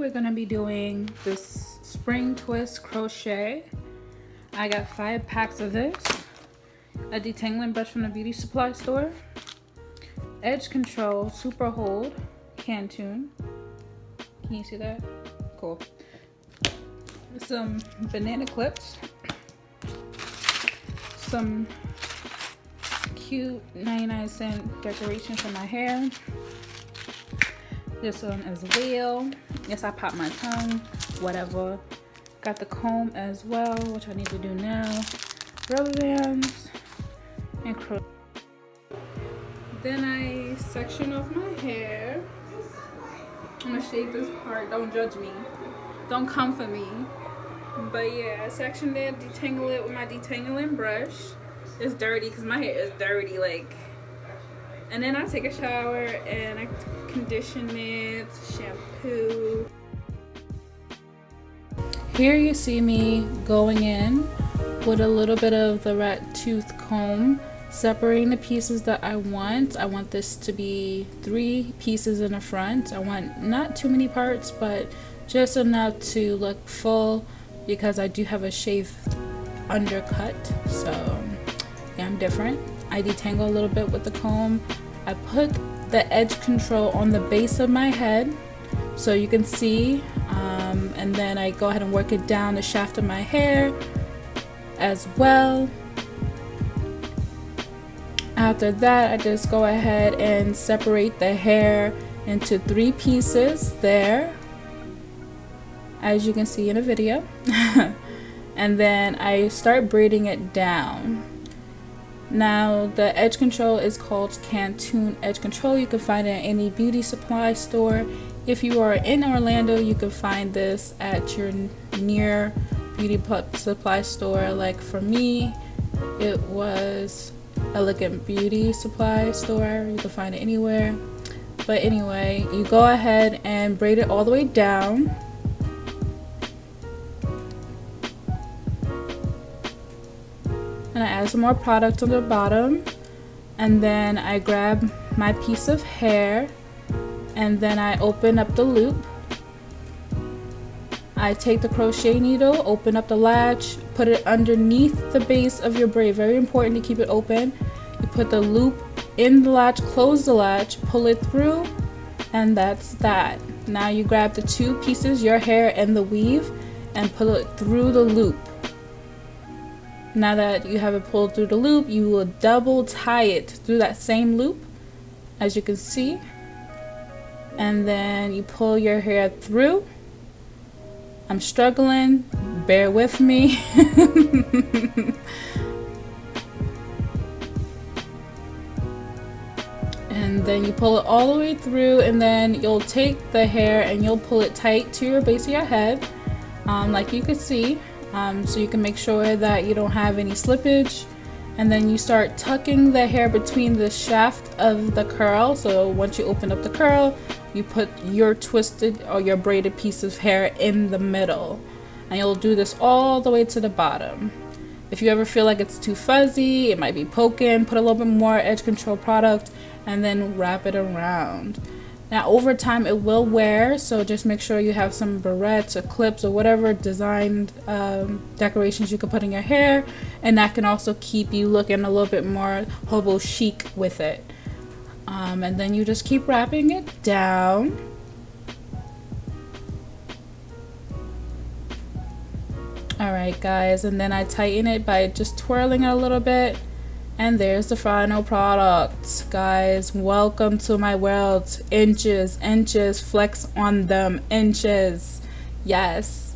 we're gonna be doing this spring twist crochet. I got 5 packs of this, a detangling brush from the beauty supply store, edge control super hold hand tune. Can you see that? Cool. Some banana clips, some cute 99-cent decoration for my hair. This one as well. Yes, I popped my tongue, whatever. Got the comb as well, which I need to do now. Rubber bands and crochet. Then I section off my hair. I'm gonna shave this part. Don't judge me. Don't come for me. But yeah, I sectioned it, detangle it with my detangling brush. It's dirty because my hair is dirty, like. And then I take a shower and I condition it, shampoo. Here you see me going in with a little bit of the rat tooth comb, separating the pieces that I want. I want this to be 3 pieces in the front. I want not too many parts, but just enough to look full because I do have a shaved undercut. So yeah, I'm different. I detangle a little bit with the comb. I put the edge control on the base of my head so you can see, and then I go ahead and work it down the shaft of my hair as well. After that, I just go ahead and separate the hair into 3 pieces there, as you can see in the video. And then I start braiding it down. Now the edge control is called Canton edge control. You can find it at any beauty supply store. If you are in Orlando, you can find this at your near beauty supply store. Like for me, it was Elegant Beauty Supply Store. You can find it anywhere. But anyway, you go ahead and braid it all the way down. And I add some more product on the bottom, and then I grab my piece of hair and then I open up the loop. I take the crochet needle, open up the latch, put it underneath the base of your braid. Very important to keep it open. You put the loop in the latch, close the latch, pull it through, and that's that. Now you grab the 2 pieces, your hair and the weave, and pull it through the loop. Now that you have it pulled through the loop, you will double tie it through that same loop, as you can see. And then you pull your hair through. I'm struggling, bear with me. And then you pull it all the way through, and then you'll take the hair and you'll pull it tight to your base of your head, like you can see. So you can make sure that you don't have any slippage, and then you start tucking the hair between the shaft of the curl. So once you open up the curl, you put your twisted or your braided piece of hair in the middle, and you'll do this all the way to the bottom. If you ever feel like it's too fuzzy, it might be poking, put a little bit more edge control product and then wrap it around. Now over time it will wear, so just make sure you have some barrettes or clips or whatever designed decorations you can put in your hair, and that can also keep you looking a little bit more hobo chic with it. And then you just keep wrapping it down. Alright guys, and then I tighten it by just twirling it a little bit. And there's the final product. Guys, welcome to my world. Inches, inches, flex on them, inches. Yes.